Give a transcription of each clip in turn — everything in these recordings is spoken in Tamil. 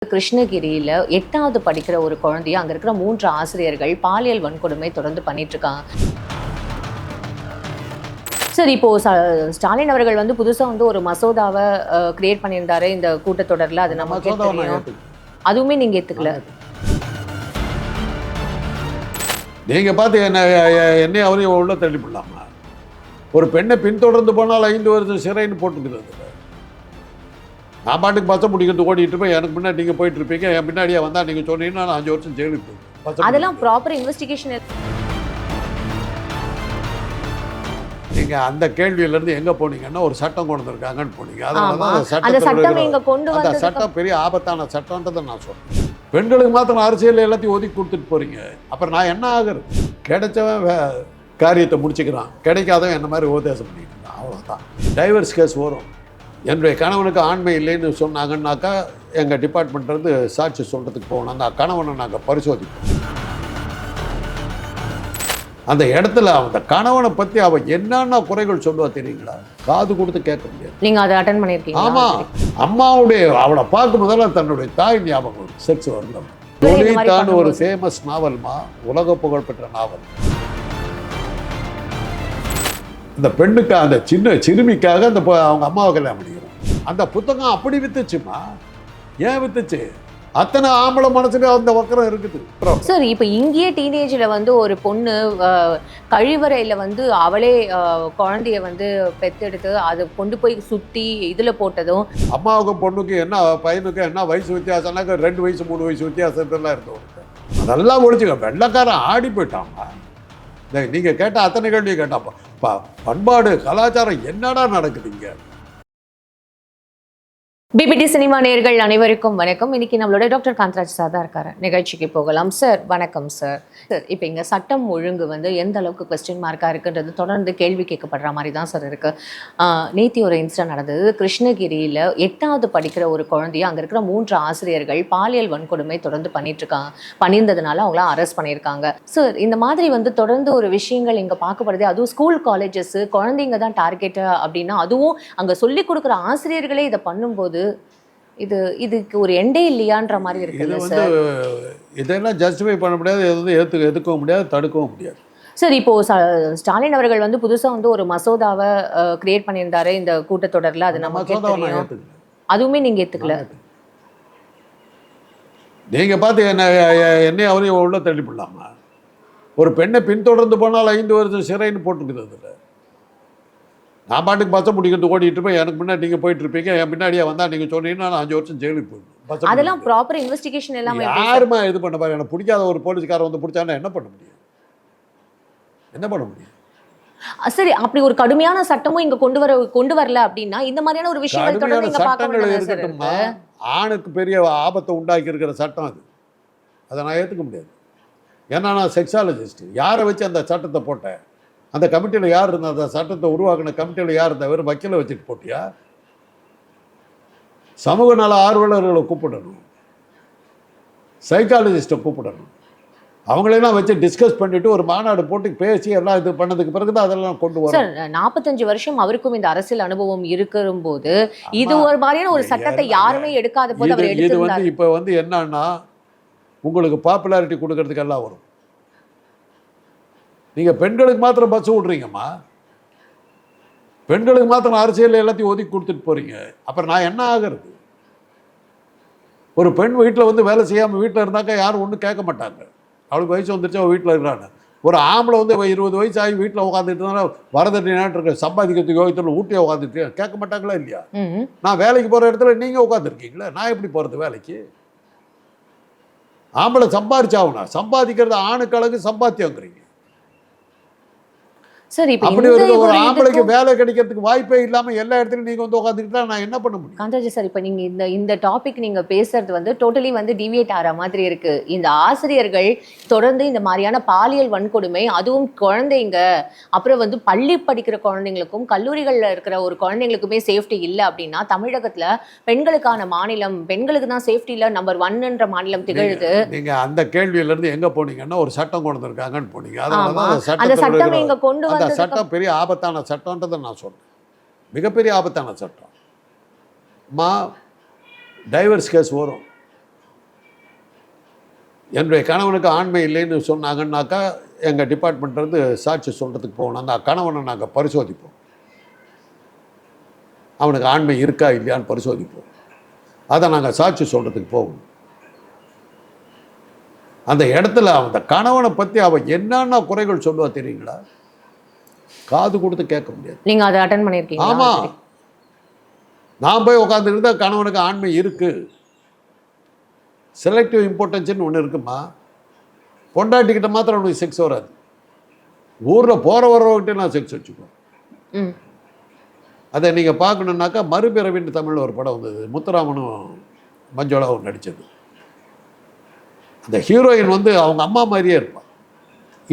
கிருஷ்ணகிரியில 8வது படிக்கிற ஒரு குழந்தைய அங்க இருக்கிற 3 ஆசிரியர்கள் பாலியல் வன்கொடுமை தொடர்ந்து பண்ணிட்டு இருக்காங்க. சார், இப்போ ஸ்டாலின் அவர்கள் வந்து புதுசா வந்து ஒரு மசோதாவை கிரியேட் பண்ணியிருந்தாரு இந்த கூட்டத்தொடர்ல. அது நமக்கு தெரியும். அதுவுமே நீங்க ஏத்துக்கல. நீங்க பார்த்து என்னை அவரையும் உள்ள தள்ளிவிடலாமா? ஒரு பெண்ணை பின்தொடர்ந்து போனால் 5 வருஷம் சிறைன்னு போட்டுக்கிறது. நான் பாட்டுக்கு பச்சை பிடிக்கிறது ஓடிட்டு போய் எனக்கு முன்னாடி நீங்கள் போயிட்டு இருப்பீங்க, என் பின்னாடியே வந்தால் நீங்கள் சொன்னீங்கன்னா நான் 5 வருஷம் ஜெயிலுக்கு போயிடுவேன். அதெல்லாம் ப்ராப்பர் இன்வெஸ்டிகேஷன். நீங்கள் அந்த கேள்வியிலேருந்து எங்கே போனீங்கன்னா ஒரு சட்டம் கொண்டு வந்திருக்காங்கன்னு போனீங்க. அதனால அந்த சட்டம் பெரிய ஆபத்தான சட்டம்ன்றதை நான் சொல்கிறேன். பெண்களுக்கு மாத்திரம் அரசியல் எல்லாத்தையும் ஒதுக்கி கொடுத்துட்டு போகிறீங்க. அப்புறம் நான் என்ன ஆகுறது? கிடைச்சவன் காரியத்தை முடிச்சுக்கிறான், கிடைக்காதவன் என்ன மாதிரி உபதேசம் பண்ணிட்டு இருக்கான். அவ்வளோதான். டைவர்ஸ் கேஸ் வரும். என்னுடைய கணவனுக்கு ஆண்மை இல்லைன்னு சொன்னாங்கன்னாக்கா எங்கள் டிபார்ட்மெண்ட்லேருந்து சாட்சி சொல்கிறதுக்கு போகணும். அந்த கணவனை நாங்கள் பரிசோதிப்போம். அந்த இடத்துல அந்த கணவனை பற்றி அவள் என்னென்ன குறைகள் சொல்லுவா தெரியுங்களா? காது கொடுத்து கேட்க முடியாது. நீங்கள் அதை அட்டன் பண்ணியிருக்கீங்க? ஆமாம். அம்மாவுடைய அவளை பார்க்கும் முதல்ல தன்னுடைய தாய் ஞாபகம் செக்ஸ் வரல. லோலிதான் ஒரு ஃபேமஸ் நாவல்மா, உலக புகழ்பெற்ற நாவல். அந்த பெண்ணுக்கு அந்த சின்ன சிறுமிக்காக அந்த அவங்க அம்மாவை கல்யாணம் பண்ணிக்கிறோம். அந்த புத்தகம் அப்படி வித்துச்சுமா. ஏன் வித்துச்சு? அத்தனை ஆம்பளை மனசுல அந்த வக்கரம் இருக்குது. சார், இப்போ இங்கேயே டீனேஜில் வந்து ஒரு பொண்ணு கழிவறையில் வந்து அவளே குழந்தைய வந்து பெத்தெடுத்து அதை கொண்டு போய் சுற்றி இதில் போட்டதும், அம்மாவுக்கும் பொண்ணுக்கும் என்ன பையனுக்கும் என்ன வயசு வித்தியாசம்னாக்க 2 வயசு 3 வயசு வித்தியாசத்தெல்லாம் இருந்தவங்க. அதெல்லாம் ஒழிச்சுக்க. வெள்ளைக்காரன் ஆடி போயிட்டாங்க. நீங்கள் கேட்ட அத்தனை கேள்வி கேட்டாப்பா. பண்பாடு கலாச்சாரம் என்னடா நடக்குதுங்க? பிபிடி சினிமா நேயர்கள் அனைவருக்கும் வணக்கம். இன்னைக்கு நம்மளோட டாக்டர் காந்தராஜ் சார் தான் இருக்காரு. நிகழ்ச்சிக்கு போகலாம். சார் வணக்கம். சார், இப்போ இங்கே சட்டம் ஒழுங்கு வந்து எந்த அளவுக்கு கொஸ்டின் மார்க்காக இருக்குன்றது தொடர்ந்து கேள்வி கேட்கப்படுற மாதிரி தான் சார் இருக்கு. நேத்தி ஒரு இன்சிடென்ட் நடந்தது. கிருஷ்ணகிரியில் 8வது படிக்கிற ஒரு குழந்தைய அங்கே இருக்கிற 3 ஆசிரியர்கள் பாலியல் வன்கொடுமை தொடர்ந்து பண்ணியிருந்ததுனால அவங்களாம் அரெஸ்ட் பண்ணியிருக்காங்க. சார், இந்த மாதிரி வந்து தொடர்ந்து ஒரு விஷயங்கள் இங்கே பார்க்கப்படுது. அதுவும் ஸ்கூல் காலேஜஸ் குழந்தைங்க தான் டார்கெட்டு அப்படின்னா, அதுவும் அங்கே சொல்லிக் கொடுக்குற ஆசிரியர்களே இதை பண்ணும்போது இதுக்கு ஒரு எண்டே இல்லையான்ற மாதிரி இருக்குல்ல சார்? இதெல்லாம் ஜஸ்டிஃபை பண்ண முடியாது, எதுக்கவும் முடியாது, தடுக்கவும் முடியாது. சார், இப்போ ஸ்டாலின் அவர்கள் வந்து புதுசா வந்து ஒரு மசோதாவை கிரியேட் பண்ணியிருந்தாரு இந்த கூட்டத்தொடர்ல. அது நமக்கு தெரியும். அதுவுமே நீங்க ஏத்துக்கல. நீங்க பார்த்து என்னை அவரையும் உள்ள தள்ளிவிடலாமா? ஒரு பெண்ணை பின்தொடர்ந்து போனால் 5 வருஷம் சிறைன்னு போட்டுக்கிறது. நான் பாட்டுக்கு பச்சை பிடிக்கிறது ஓடிட்டு போய் எனக்கு முன்னாடி நீங்கள் போயிட்டு இருப்பீங்க, என் பின்னாடியே வந்தால் நீங்கள் சொன்னீங்கன்னா நான் 5 வருஷம் ஜெயிலுக்கு போயிடுவேன். அதெல்லாம் ப்ராப்பர் இன்வெஸ்டிகேஷன் எல்லாமே யாருமா இது பண்ண பாரு. எனக்கு பிடிக்காத ஒரு போலீஸ்காரன் வந்து பிடிச்சானா என்ன பண்ண முடியும்? சரி, அப்படி ஒரு கடுமையான சட்டமும் இங்க கொண்டு வரல அப்படின்னா இந்த மாதிரியான ஒரு விஷயங்கள் தொடர்ந்து இங்க பார்க்க இருக்கட்டும்னா, ஆணுக்கு பெரிய ஆபத்தை உண்டாக்கி இருக்கிற சட்டம் அது. அதை நான் ஏற்றுக்க முடியாது. ஏன்னா நான் செக்ஸாலஜிஸ்ட். யாரை வச்சு அந்த சட்டத்தை போட்டேன்? அந்த கமிட்டியில் யார் இருந்தா? அந்த சட்டத்தை உருவாக்கின கமிட்டியில் யார் இருந்தா? வெறும் வக்கீலை வச்சுட்டு போட்டியா? சமூக நல ஆர்வலர்களை கூப்பிடணும், சைக்காலஜிஸ்ட்டை கூப்பிடணும். அவங்களெல்லாம் வச்சு டிஸ்கஸ் பண்ணிட்டு ஒரு மாநாடு போட்டு பேசி எல்லாம் இது பண்ணதுக்கு பிறகு தான் அதெல்லாம் கொண்டு வரும். சார், 45 வருஷம் அவருக்கும் இந்த அரசியல் அனுபவம் இருக்கிற போது இது ஒரு மாதிரியான ஒரு சட்டத்தை யாருமே எடுக்காத போது அவர் இது வந்து இப்போ வந்து என்னன்னா உங்களுக்கு பாப்புலாரிட்டி கொடுக்கறதுக்கு எல்லாம் வரும். நீங்கள் பெண்களுக்கு மாத்திரம் பஸ் விட்றீங்கம்மா. பெண்களுக்கு மாத்திரம் அரசியல் எல்லாத்தையும் ஒதுக்கி கொடுத்துட்டு போகிறீங்க. அப்புறம் நான் என்ன ஆகிறது? ஒரு பெண் வீட்டில் வந்து வேலை செய்யாமல் வீட்டில் இருந்தாக்கா யாரும் ஒன்றும் கேட்க மாட்டாங்க. அவளுக்கு வயசு வந்துருச்சு, அவள் வீட்டில் இருக்கிறாங்க. ஒரு ஆம்பளை வந்து 20 வயசு ஆகி வீட்டில் உட்காந்துட்டு இருந்தாலும் வரதட்டி நாட்டு சம்பாதிக்கிறதுக்கு யோகத்தில் ஊட்டியை உட்காந்துட்டு கேட்க மாட்டாங்களா இல்லையா? நான் வேலைக்கு போகிற இடத்துல நீங்கள் உட்காந்துருக்கீங்களே, நான் எப்படி போகிறது வேலைக்கு? ஆம்பளை சம்பாதிச்சாகணும். சம்பாதிக்கிறது ஆணுக்கு அழகு சம்பாத்தியங்கிறீங்க. சரி, அப்படி ஒரு ஆம்பளைக்கு வேலை கிடைக்கிறதுக்கு வாய்ப்பே இல்லாம எல்லா இடத்துலயும் நீங்க வந்து உட்காந்துக்கிட்டா நான் என்ன பண்ண முடியும்? காந்தராஜ் சார், இப்போ நீங்க இந்த டாபிக் நீங்க பேசுறது வந்து டோட்டலி வந்து டிவியேட் ஆகிற மாதிரி இருக்கு. இந்த ஆசிரியர்கள் தொடர்ந்து இந்த மாதிரியான பாலியல் வன்கொடுமை, அதுவும் குழந்தைங்க, அப்புறம் வந்து பள்ளி படிக்கிற குழந்தைங்களுக்கும் கல்லூரிகளில் இருக்கிற ஒரு குழந்தைங்களுக்குமே சேஃப்டி இல்லை அப்படின்னா, தமிழகத்துல பெண்களுக்கான மாநிலம், பெண்களுக்கு தான் சேஃப்டி இல்லை நம்பர் 1ன்ற மாநிலம் திகழுது. நீங்க அந்த கேள்வியில இருந்து எங்க போனீங்கன்னா ஒரு சட்டம் கொண்டு வந்திருக்காங்கன்னு போனீங்க. அந்த சட்டம் இங்க கொண்டு அந்த சட்டம் பெரிய ஆபத்தான சட்டம்ன்றதை நான் சொல்றேன். மிகப்பெரிய ஆபத்தான சட்டம். டைவர்ஸ் கேஸ் வரும். என்னுடைய கணவனுக்கு ஆண்மை இல்லைன்னு சொன்னாங்கன்னாக்கா எங்கள் டிபார்ட்மெண்ட்லேருந்து சாட்சி சொல்கிறதுக்கு போகணும். அந்த கணவனை நாங்கள் பரிசோதிப்போம், அவனுக்கு ஆண்மை இருக்கா இல்லையான்னு பரிசோதிப்போம். அதை நாங்கள் சாட்சி சொல்கிறதுக்கு போகணும். அந்த இடத்துல அந்த கணவனை பற்றி அவன் என்னென்ன குறைகள் சொல்லுவா தெரியுங்களா? காது கொடுத்து கேட்க முடியாது. நீங்கள் அதை அட்டன் பண்ணியிருக்கீங்க? ஆமாம், நான் போய் உட்காந்துருந்தா கணவனுக்கு ஆண்மை இருக்குது. செலக்டிவ் இம்பார்ட்டன்ஸ்னு ஒன்று இருக்குமா? பொண்டாட்டிக்கிட்ட மாத்திரம் அவனுக்கு செக்ஸ் வராது, ஊரில் போகிற வரவங்கிட்ட நான் செக்ஸ் வச்சுக்குவேன். அதை நீங்கள் பார்க்கணுன்னாக்கா மறுபிறவின்னு தமிழில் ஒரு படம் வந்தது, முத்துராமனும் மஞ்சளாவும் நடித்தது. அந்த ஹீரோயின் வந்து அவங்க அம்மா மாதிரியே இருப்பான்,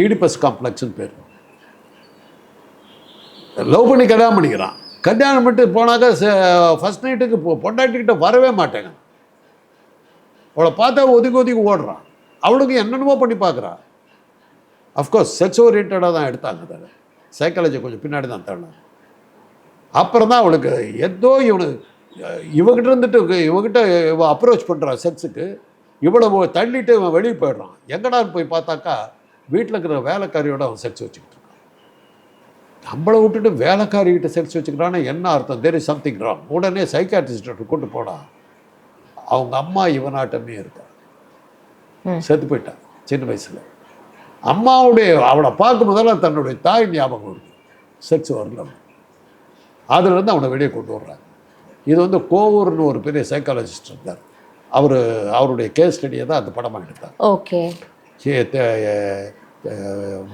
ஈடிபஸ் காம்ப்ளெக்ஸ்னு பேர். லவ் பண்ணி கல்யாணம் பண்ணிக்கிறான். கல்யாணம் பண்ணிட்டு போனாக்கா ஃபஸ்ட் நைட்டுக்கு பொண்டாட்டிக்கிட்ட வரவே மாட்டேங்க. அவளை பார்த்தா ஒதுக்கி ஒதுக்கி ஓடுறான். அவளுக்கு என்னென்னமோ பண்ணி பார்க்குறான். அஃப்கோர்ஸ் செக்ஸ் ஓரியன்டாக தான் எடுத்தாங்க, அதை சைக்காலஜி கொஞ்சம் பின்னாடி தான் தரணும். அப்புறம் தான் அவளுக்கு ஏதோ இவகிட்ட இருந்துட்டு இவகிட்ட அப்ரோச் பண்ணுறான் செக்ஸுக்கு. இவ்வளோ தள்ளிட்டு இவன் வெளியே போயிடுறான். எங்கடான்னு போய் பார்த்தாக்கா வீட்டில் இருக்கிற வேலைக்காரியோட அவன் செக்ஸ் வச்சுக்கிட்டு இருக்கான். நம்மளை விட்டுட்டு வேலைக்காரிகிட்ட செக்ஸ் வச்சுக்கிறான்னு என்ன அர்த்தம்? There is something wrong. உடனே சைக்காட்ரிஸ்ட்டை கூட்டு போனா அவங்க அம்மா இவனாட்டமே இருக்கா, செத்து போயிட்டான் சின்ன வயசில். அம்மாவுடைய அவளை பார்க்கும் போதெல்லாம் தன்னுடைய தாய் ஞாபகம் இருக்கு, செக்ஸ் வரல. அதுலேருந்து அவனை வெளியே கொண்டு வர்றாங்க. இது வந்து கோவூர்னு ஒரு பெரிய சைக்காலஜிஸ்ட் இருந்தார். அவருடைய கேஸ் ஸ்டடியை தான் அந்த படமாக எடுத்தார். ஓகே.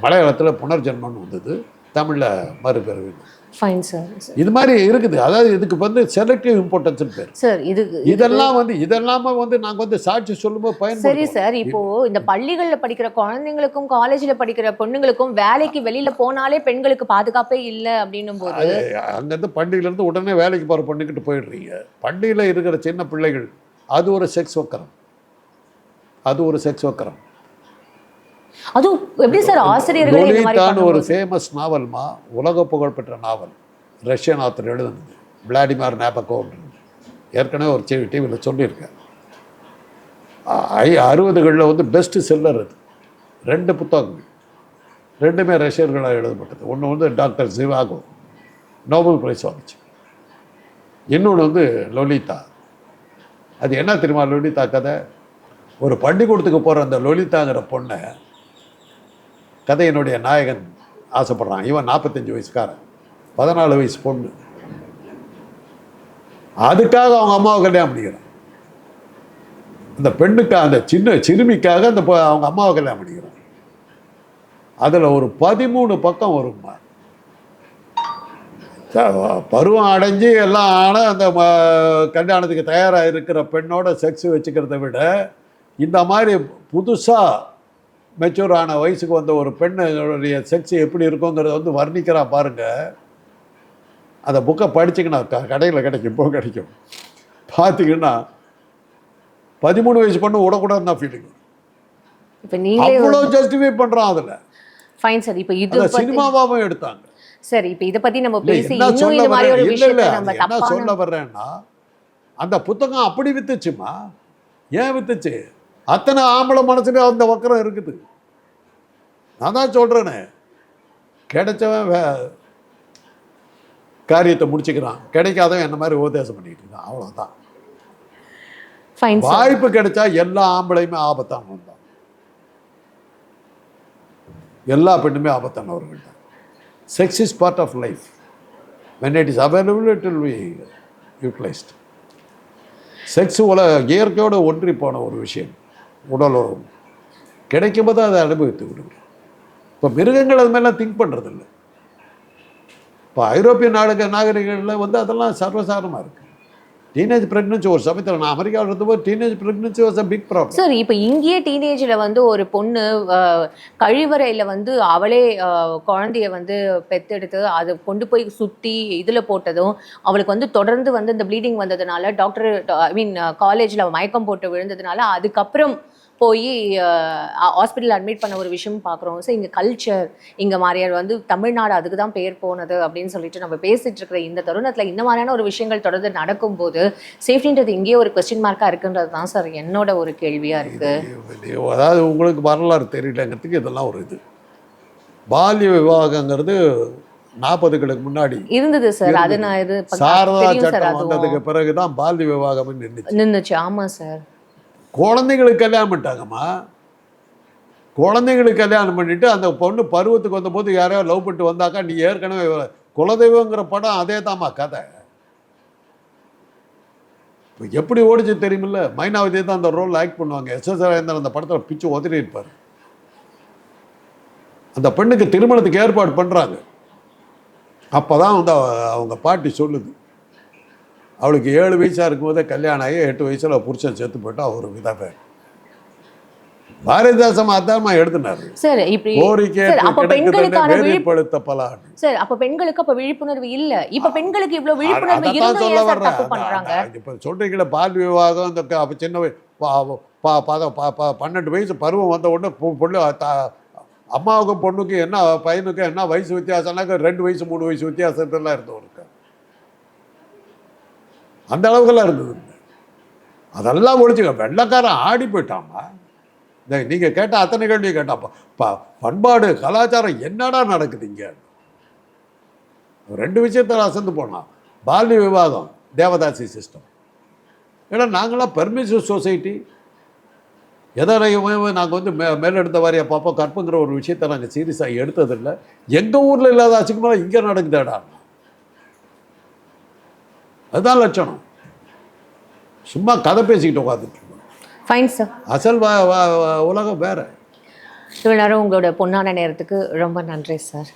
மலையாளத்தில் புனர்ஜென்மன்னு வந்தது, தமிழில் மறுபிறவி. Fine sir. இது மாதிரி இருக்குது. அதாவது இதுக்கு வந்து செலக்டிவ் இம்பார்ட்டன்ஸ் பேர் சார். இதெல்லாம் வந்து நாங்கள் வந்து சாட்சி சொல்லும்போது பயன். சரி சார், இப்போ இந்த பள்ளிகளில் படிக்கிற குழந்தைங்களுக்கும் காலேஜில் படிக்கிற பொண்ணுங்களுக்கும் வேலைக்கு வெளியில போனாலே பெண்களுக்கு பாதுகாப்பே இல்லை அப்படின்னும் போது அங்கேருந்து பண்டிகையிலேருந்து உடனே வேலைக்கு போகிற பொண்ணுக்கிட்டு போயிடுறீங்க. பண்டிகையில் இருக்கிற சின்ன பிள்ளைகள் அது ஒரு செக்ஸ் வக்கரம், அது ஒரு செக்ஸ் வக்கரம். அது எப்படி சார் ஆசிரியர்கள் லோலிதான்னு ஒரு ஃபேமஸ் நாவல்மா, உலக புகழ்பெற்ற நாவல், ரஷ்யன் ஆத்தர் எழுதுனது, விளாடிமிர் நாபகோவ். ஏற்கனவே ஒரு டிவியில் சொல்லியிருக்கேன். 60களில் வந்து பெஸ்ட் செல்லர் அது. 2 புத்தகங்கள், 2மே ரஷ்யர்களாக எழுதப்பட்டது. ஒன்று வந்து டாக்டர் ஜிவாகோ, நோபல் பிரைஸ் வாங்கிச்சு. இன்னொன்று வந்து லோலிதா. அது என்ன தெரியுமா லோலிதா கதை? ஒரு பள்ளிக்கூடத்துக்கு போகிற அந்த லோலிதாங்கிற பொண்ணை கதையினுடைய நாயகன் ஆசைப்படுறான். இவன் 45 வயசுக்காரன், 14 வயசு பொண்ணு. அதுக்காக அவங்க அம்மாவை கல்யாணம் பண்ணிக்கிறான். அந்த பெண்ணுக்காக, அந்த சின்ன சிறுமிக்காக அந்த அவங்க அம்மாவை கல்யாணம் பண்ணிக்கிறான். அதில் ஒரு 13 பக்கம் வரும்மா. பருவம் அடைஞ்சு எல்லாம் ஆனால் அந்த கல்யாணத்துக்கு தயாராக இருக்கிற பெண்ணோட செக்ஸ் வச்சுக்கிறத விட இந்த மாதிரி புதுசாக மெச்சூர் ஆன வயசுக்கு வந்த ஒரு பெண்ணுடைய செக்ஸ் எப்படி இருக்குங்கிறத வந்து வர்ணிக்கிறா பாருங்கள். அந்த புக்கை படிச்சிங்கன்னா கடையில் கிடைக்கும், இப்போ கிடைக்கும். பார்த்தீங்கன்னா 13 வயசு பொண்ணு விடக்கூடாதுன்னு தான் ஃபீலிங். இப்போ நீங்களே அவ்வளோ ஜஸ்டிஃபை பண்ணுறான் அதில். Fine sir. இப்போ இது சினிமாவாகவும் எடுத்தாங்க. சரி, இப்போ இதை பற்றி நம்ம பேசி என்ன சொல்ல வர்றேன்னா, அந்த புத்தகம் அப்படி வித்துச்சுமா. ஏன் வித்துச்சு? அத்தனை ஆம்பளை மனசுல அந்த வக்கரம் இருக்குது. நான் தான் சொல்கிறேனே, கிடைச்சவன் காரியத்தை முடிச்சுக்கிறான், கிடைக்காதவன் என்ன மாதிரி உபதேசம் பண்ணிட்டு இருக்கான், அவ்வளோதான். வாய்ப்பு கிடைச்சா எல்லா ஆம்பளையுமே ஆபத்தானவன் தான், எல்லா பெண்ணுமே ஆபத்தானவர்கள் தான். Sex is part of life. When it is available, it will be utilized. Sex இயற்கையோடு ஒன்றி போன ஒரு விஷயம். உடல் உறவு கிடைக்கும் போது அதை அனுபவித்து விடுங்க. இப்போ மிருகங்கள் அது மாதிரிலாம் திங்க் பண்ணுறதில்ல. இப்போ ஐரோப்பிய நாகரிகங்களில் வந்து அதெல்லாம் சர்வசாதாரணமாக இருக்குது. டீனேஜ் ப்ரெக்னன்சி ஒரு சமயத்தில் நான் அமெரிக்காவில் இருந்தபோது teenage pregnancy was a big problem. Sir, இப்போ இங்கேயே டீனேஜில் வந்து ஒரு பொண்ணு கழிவறையில் வந்து அவளே குழந்தைய வந்து பெத்தெடுத்து அதை கொண்டு போய் சுற்றி இதில் போட்டதும் அவளுக்கு வந்து தொடர்ந்து வந்து இந்த ப்ளீடிங் வந்ததுனால டாக்டர் காலேஜில் மயக்கம் போட்டு விழுந்ததுனால அதுக்கப்புறம் போய் ஹாஸ்பிட்டல் அட்மிட் பண்ண ஒரு விஷயம் பார்க்குறோம். ஸோ இங்கே கல்ச்சர், இங்கே மாதிரியார் வந்து தமிழ்நாடு அதுக்கு தான் பேர் போனது அப்படின்னு சொல்லிட்டு நம்ம பேசிட்டு இருக்கிற இந்த தருணத்தில் இந்த மாதிரியான ஒரு விஷயங்கள் தொடர்ந்து நடக்கும்போது சேஃப்டின்றது இங்கேயே ஒரு கொஸ்டின் மார்க்காக இருக்குன்றது தான் சார் என்னோட ஒரு கேள்வியாக இருக்குது. அதாவது உங்களுக்கு வரலாறு தெரியலங்கிறதுக்கு இதெல்லாம் ஒரு இது. பால்ய விவாகங்கிறது 40களுக்கு முன்னாடி இருந்தது சார். அது நான் இது சாரதா சட்டம் வந்ததுக்கு பிறகுதான் பால்ய விவாகம் நின்றுச்சு. ஆமா சார். குழந்தைங்களுக்கு கல்யாணம் பண்ணிட்டாங்கம்மா. குழந்தைங்களுக்கு கல்யாணம் பண்ணிட்டு அந்த பொண்ணு பருவத்துக்கு வந்தபோது யாரையோ லவ் பண்ணிட்டு வந்தாக்கா நீ ஏற்கனவே குலதெய்வங்கிற படம் அதே தாம்மா கதை. இப்போ எப்படி ஓடிச்சு தெரியுமில்ல. மைனாவதியை தான் அந்த ரோல் ஆக்ட் பண்ணுவாங்க. எஸ்.எஸ். ராஜேந்திரன் அந்த படத்தில் பிச்சு உதறி இருப்பார். அந்த பெண்ணுக்கு திருமணத்துக்கு ஏற்பாடு பண்ணுறாங்க. அப்போ தான் வந்து அவங்க பாட்டி சொல்லுது, அவளுக்கு 7 வயசாக இருக்கும்போதே கல்யாணம் ஆகி 8 வயசில் புருஷன் செத்து போயிட்டா ஒரு விதவை. பாரதிதாசன் அதாமா எடுத்துனாரு சார். இப்படி சார் அப்ப பெண்களுக்கு அப்ப விழிப்புணர்வு இல்ல. இப்ப பெண்களுக்கு இவ்வளவு விழிப்புணர்வு இருந்தும் ஏன் சார் தப்பு பண்றாங்க? இப்ப சொல்றீங்களா பால் விவாகம், இந்த சின்ன 12 வயசு பருவம் வந்த உடனே பொண்ணு அம்மாவுக்கும் பொண்ணுக்கும் என்ன பையனுக்கும் என்ன வயசு வித்தியாசம்னாக்க 2 வயசு 3 வயசு வித்தியாசத்தெல்லாம் இருந்தவருக்கு அந்த அளவுக்கெல்லாம் இருந்தது. அதெல்லாம் ஒழிச்சுக்க. வெள்ளைக்காரன் ஆடி போயிட்டாமா. நீங்க கேட்ட அத்தனை கேள்வி கேட்டாப்பா பண்பாடு கலாச்சாரம் என்னடா நடக்குது இங்க. 2 விஷயத்தில் அசந்து போனான். பால்ய விவாகம், தேவதாசி சிஸ்டம். ஏன்னா நாங்களாம் பெர்மிசிவ் சொசைட்டி. எதாரையுமே நாங்கள் வந்து மேலெடுத்த வாரியாக பார்ப்போம். கற்புங்கிற ஒரு விஷயத்தை நாங்கள் சீரியஸாக எடுத்ததில்லை. எங்கள் ஊரில் இல்லாத அசிங்கமாக இங்கே நடக்குதாடா. அதுதான் லட்சணம். சும்மா கதை பேசிக்கிட்டு உட்காந்துட்டு ஃபைன் சார். அசல் உலகம் வேற. இவ்வளோ நேரம் உங்களோட பொன்னான நேரத்துக்கு ரொம்ப நன்றி சார்.